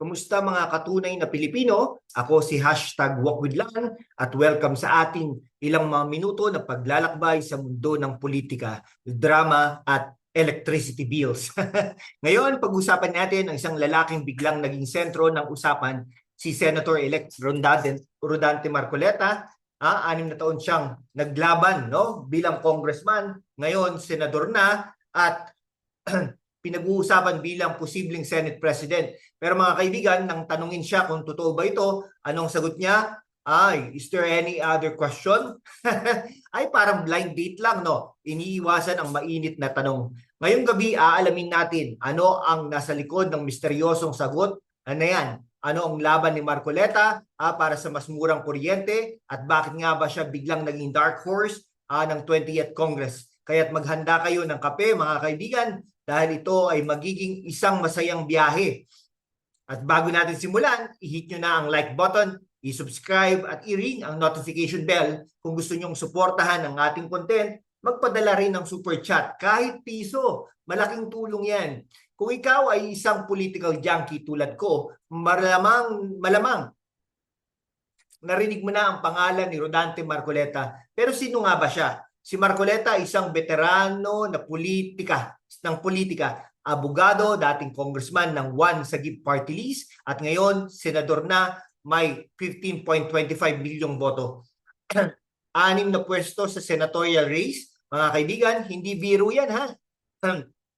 Kumusta mga katunay na Pilipino? Ako si #WalkWithLan at welcome sa ating ilang mga minuto na paglalakbay sa mundo ng politika, drama at electricity bills. Ngayon, pag-usapan natin ang isang lalaking biglang naging sentro ng usapan, si Senator-elect Rodante Marcoleta. 6 na taon siyang naglaban, no, bilang congressman. Ngayon, senador na at pinag-uusapan bilang posibleng Senate President. Pero mga kaibigan, nang tanungin siya kung totoo ba ito, anong sagot niya? Is there any other question? Ay, parang blind date lang, no? Iniiwasan ang mainit na tanong. Ngayong gabi, aalamin natin ano ang nasa likod ng misteryosong sagot. Ano yan? Ano ang laban ni Marcoleta para sa mas murang kuryente at bakit nga ba siya biglang naging dark horse ng 20th Congress? Kaya't maghanda kayo ng kape, mga kaibigan, dahil ito ay magiging isang masayang biyahe. At bago natin simulan, i-hit nyo na ang like button, i-subscribe at i-ring ang notification bell. Kung gusto nyong suportahan ang ating content, magpadala rin ng super chat. Kahit piso, malaking tulong yan. Kung ikaw ay isang political junkie tulad ko, malamang narinig mo na ang pangalan ni Rodante Marcoleta. Pero sino nga ba siya? Si Marcoleta ay isang veterano ng politika, abogado, dating congressman ng One Sagip Party List at ngayon senador na, may 15.25 milyong boto. 6 na pwesto sa senatorial race, mga kaibigan, hindi biro yan ha.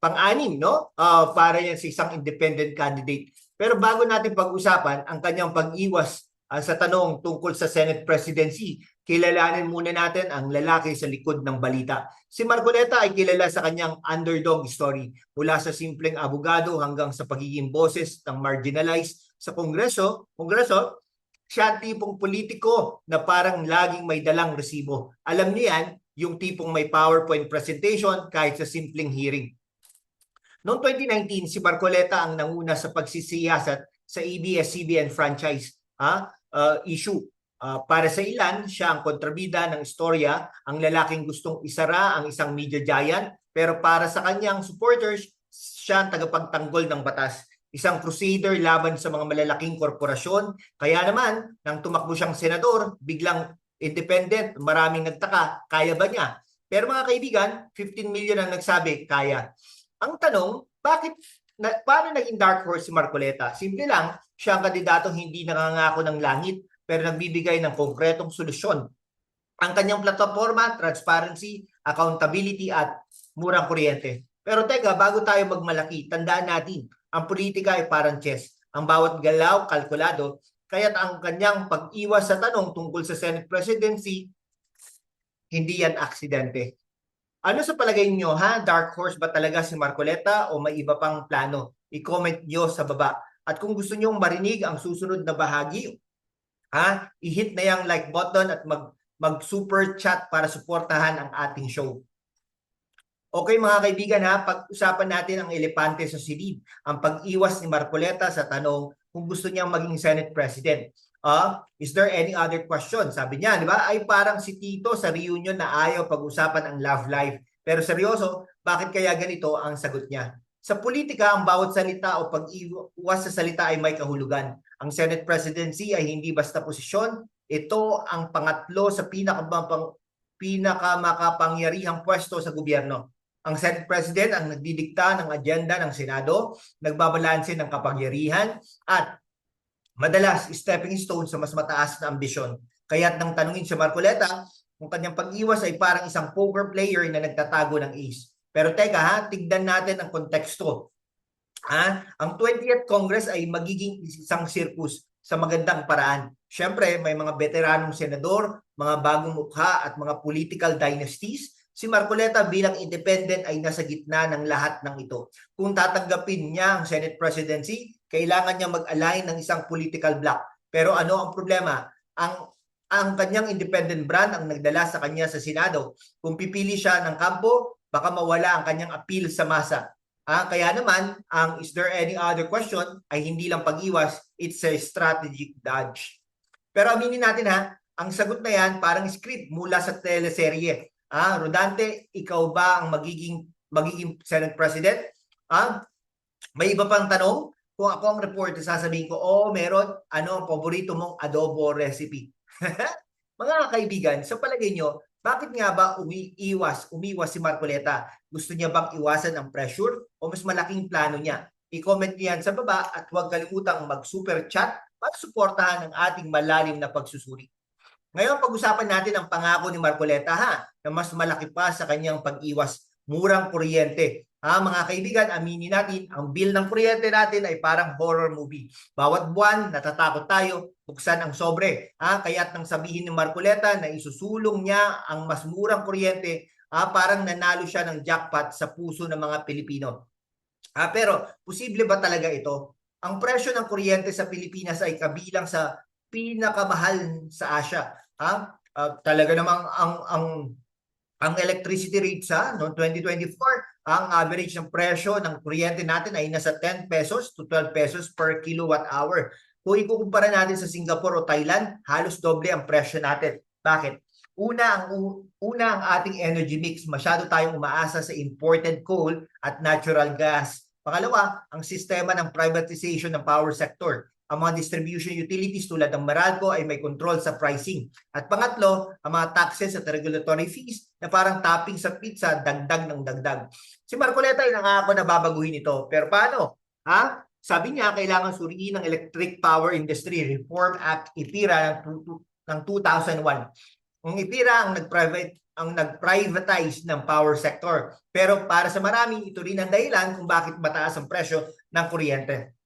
Pang-anim, no? Para yan sa isang independent candidate. Pero bago natin pag-usapan ang kanyang pag-iwas sa tanong tungkol sa Senate presidency, kilalanin muna natin ang lalaki sa likod ng balita. Si Marcoleta ay kilala sa kanyang underdog story, mula sa simpleng abogado hanggang sa pagiging boses ng marginalized sa Kongreso. Siya tipong politiko na parang laging may dalang resibo. Alam niyan, yung tipong may PowerPoint presentation kahit sa simpleng hearing. Noong 2019, si Marcoleta ang nanguna sa pagsisiyasat sa ABS-CBN franchise issue. Para sa ilan, siya ang kontrabida ng istorya, ang lalaking gustong isara ang isang media giant, pero para sa kanyang supporters, siya ang tagapagtanggol ng batas. Isang crusader laban sa mga malalaking korporasyon. Kaya naman, nang tumakbo siyang senador, biglang independent, maraming nagtaka, kaya ba niya? Pero mga kaibigan, 15 million ang nagsabi, kaya. Ang tanong, paano naging dark horse si Marcoleta? Simple lang, siya ang kandidatong hindi nangangako ng langit pero nagbibigay ng konkretong solusyon. Ang kanyang plataforma, transparency, accountability at murang kuryente. Pero teka, bago tayo magmalaki, tandaan natin, ang politika ay parang chess. Ang bawat galaw, kalkulado, kaya't ang kanyang pag-iwas sa tanong tungkol sa Senate presidency, hindi yan aksidente. Ano sa palagay niyo ha? Dark horse ba talaga si Marcoleta o may iba pang plano? I-comment niyo sa baba. At kung gusto niyo marinig ang susunod na bahagi, i-hit na yung like button at mag-super chat para suportahan ang ating show. Okay mga kaibigan pag-usapan natin ang elepante sa silid, ang pag-iwas ni Marcoleta sa tanong kung gusto niyang maging Senate President. Is there any other question? Sabi niya, di ba? Ay parang si Tito sa reunion na ayaw pag-usapan ang love life. Pero seryoso, bakit kaya ganito ang sagot niya? Sa politika, ang bawat salita o pag-iwas sa salita ay may kahulugan. Ang Senate presidency ay hindi basta posisyon. Ito ang pangatlo sa pinakamakapangyarihang pwesto sa gobyerno. Ang Senate President ang nagdidikta ng agenda ng Senado, nagbabalanse ng kapangyarihan, at madalas stepping stone sa mas mataas na ambisyon. Kaya't nang tanungin si Marcoleta, kung kanyang pag-iwas ay parang isang poker player na nagtatago ng ace. Pero teka tignan natin ang konteksto. Ang 20th Congress ay magiging isang circus sa magandang paraan. Siyempre, may mga veteranong senador, mga bagong mukha at mga political dynasties. Si Marcoleta bilang independent ay nasa gitna ng lahat ng ito. Kung tatanggapin niya ang Senate presidency, kailangan niya mag-align ng isang political bloc. Pero ano ang problema? Ang kanyang independent brand ang nagdala sa kanya sa Senado. Kung pipili siya ng kampo, baka mawala ang kanyang appeal sa masa. Kaya naman, ang is there any other question ay hindi lang pag-iwas, it's a strategic dodge. Pero aminin natin ang sagot na yan parang script mula sa teleserye. Rodante, ikaw ba ang magiging Senate President? May iba pang tanong? kung ako ang reporter, sasabihin ko, oh, meron, ano ang paborito mong adobo recipe? Mga kaibigan, sa palagay nyo, bakit nga ba umiiwas si Marcoleta? Gusto niya bang iwasan ang pressure o mas malaking plano niya? I-comment niyo yan sa baba at huwag kalimutang mag-super chat para suportahan ang ating malalim na pagsusuri. Ngayon, pag-usapan natin ang pangako ni Marcoleta na mas malaki pa sa kanyang pag-iwas murang kuryente. Mga kaibigan, aminin natin, ang bill ng kuryente natin ay parang horror movie. Bawat buwan, natatakot tayo, buksan ang sobre. Kaya't nang sabihin ni Marcoleta na isusulong niya ang mas murang kuryente, parang nanalo siya ng jackpot sa puso ng mga Pilipino. Pero, posible ba talaga ito? Ang presyo ng kuryente sa Pilipinas ay kabilang sa pinakamahal sa Asia. Talaga namang ang electricity rates noong 2024, ang average ng presyo ng kuryente natin ay nasa 10 pesos to 12 pesos per kilowatt hour. Kung ikukumpara natin sa Singapore o Thailand, halos doble ang presyo natin. Bakit? Una ang ating energy mix. Masyado tayong umaasa sa imported coal at natural gas. Pangalawa, ang sistema ng privatization ng power sector. Ang mga distribution utilities tulad ng Meralco ay may control sa pricing. At pangatlo, ang mga taxes at regulatory fees na parang topping sa pizza, dagdag ng dagdag. Si Marcoleta ay nangako na babaguhin ito. Pero paano? Sabi niya, kailangan suriin ng Electric Power Industry Reform Act IPIRA ng 2001. Ang IPIRA ang nag-privatize ng power sector. Pero para sa marami, ito rin ang dahilan kung bakit mataas ang presyo ng kuryente.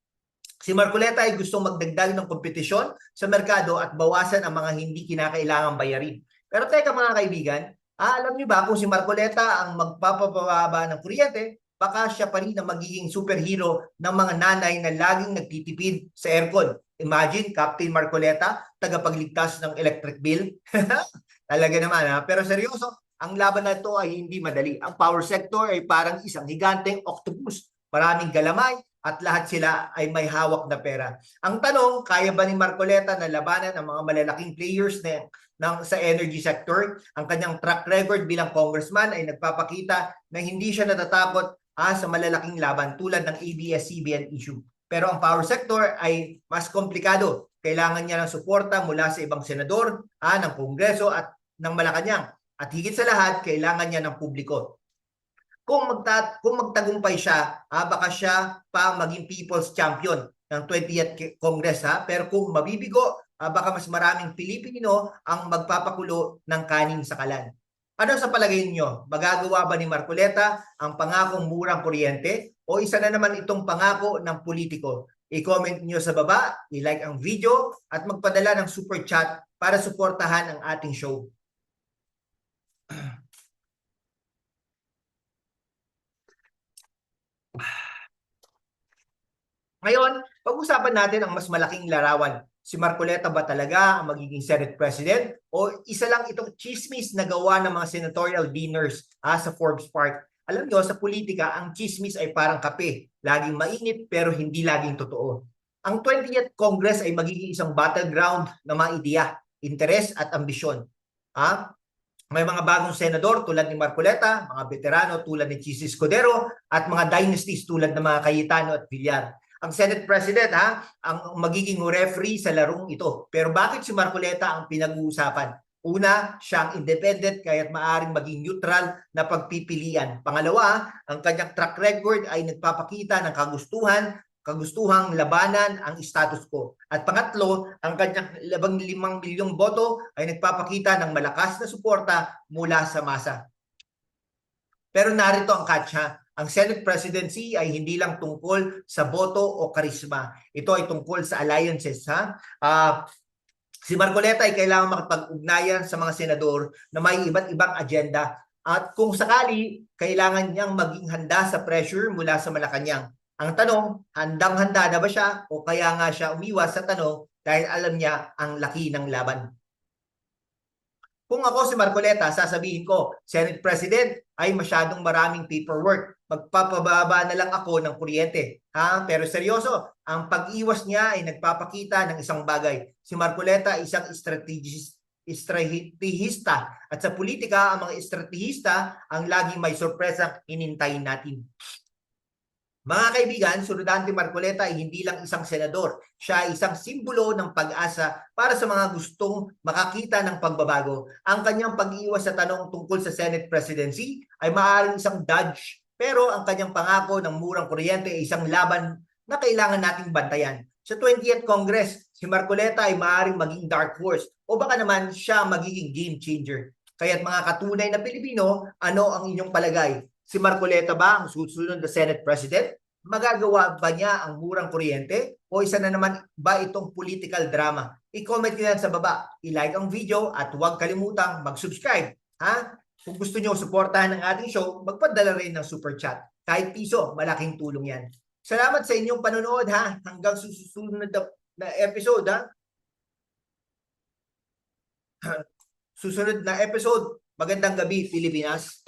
Si Marcoleta ay gustong magdagdag ng kompetisyon sa merkado at bawasan ang mga hindi kinakailangang bayarin. Pero teka mga kaibigan, alam niyo ba kung si Marcoleta ang magpapababa ng kuryente, baka siya pa rin ang magiging superhero ng mga nanay na laging nagtitipid sa aircon. Imagine, Captain Marcoleta, tagapagligtas ng electric bill. Talaga naman Pero seryoso, ang laban na ito ay hindi madali. Ang power sector ay parang isang higanteng octopus. Maraming galamay, at lahat sila ay may hawak na pera. Ang tanong, kaya ba ni Marcoleta na labanan ang mga malalaking players sa energy sector? Ang kanyang track record bilang congressman ay nagpapakita na hindi siya natatakot sa malalaking laban tulad ng ABS-CBN issue. Pero ang power sector ay mas komplikado. Kailangan niya ng suporta mula sa ibang senador, ng Kongreso at ng Malacanang. At higit sa lahat, kailangan niya ng publiko. Kung magtagumpay siya, baka siya pa maging People's Champion ng 20th Congress. Pero kung mabibigo, baka mas maraming Pilipino ang magpapakulo ng kanin sa kalan. Ano sa palagay niyo? Magagawa ba ni Marcoleta ang pangakong murang kuryente o isa na naman itong pangako ng politiko? I-comment niyo sa baba, i-like ang video at magpadala ng super chat para suportahan ang ating show. Ngayon, pag-usapan natin ang mas malaking larawan. Si Marcoleta ba talaga ang magiging Senate President o isa lang itong chismis na gawa ng mga senatorial dinners sa Forbes Park? Alam nyo, sa politika, ang chismis ay parang kape. Laging mainit pero hindi laging totoo. Ang 20th Congress ay magiging isang battleground ng mga ideya, interes at ambisyon. May mga bagong senador tulad ni Marcoleta, mga veterano tulad ni Chis Escudero at mga dynasties tulad ng mga Cayetano at Villar. Ang Senate President ang magiging referee sa larong ito. Pero bakit si Marcoleta ang pinag-uusapan? Una, siya ang independent kaya't maaring maging neutral na pagpipilian. Pangalawa, ang kanyang track record ay nagpapakita ng kagustuhang labanan ang status quo. At pangatlo, ang kanyang 15 milyong boto ay nagpapakita ng malakas na suporta mula sa masa. Pero narito ang catch Ang Senate presidency ay hindi lang tungkol sa boto o karisma. Ito ay tungkol sa alliances. Si Marcoleta ay kailangan makipag-ugnayan sa mga senador na may iba't ibang agenda. At kung sakali, kailangan niyang maging handa sa pressure mula sa Malacanang. Ang tanong, handang-handa na ba siya o kaya nga siya umiwas sa tanong dahil alam niya ang laki ng laban? Kung ako si Marcoleta, sasabihin ko, Senate President ay masyadong maraming paperwork. Magpapababa na lang ako ng kuryente. Pero seryoso, ang pag-iwas niya ay nagpapakita ng isang bagay. Si Marcoleta ay isang estratehista. At sa politika, ang mga estratehista ang laging may sorpresang inintayin natin. Mga kaibigan, si Rodante Marcoleta ay hindi lang isang senador. Siya ay isang simbolo ng pag-asa para sa mga gustong makakita ng pagbabago. Ang kanyang pag-iwas sa tanong tungkol sa Senate presidency ay maaaring isang dodge, pero ang kanyang pangako ng murang kuryente ay isang laban na kailangan nating bantayan. Sa 20th Congress, si Marcoleta ay maaaring maging dark horse o baka naman siya magiging game changer. Kaya't mga katunay na Pilipino, ano ang inyong palagay? Si Marcoleta ba ang susunod na Senate President? Magagawa ba niya ang murang kuryente? O isa na naman ba itong political drama? I-comment nyo yan sa baba. I-like ang video at huwag kalimutang mag-subscribe. Ha? Kung gusto nyo suportahan ng ating show, magpadala rin ng super chat. Kahit piso, malaking tulong yan. Salamat sa inyong panonood ha. Hanggang susunod na episode ha. Susunod na episode. Magandang gabi, Pilipinas.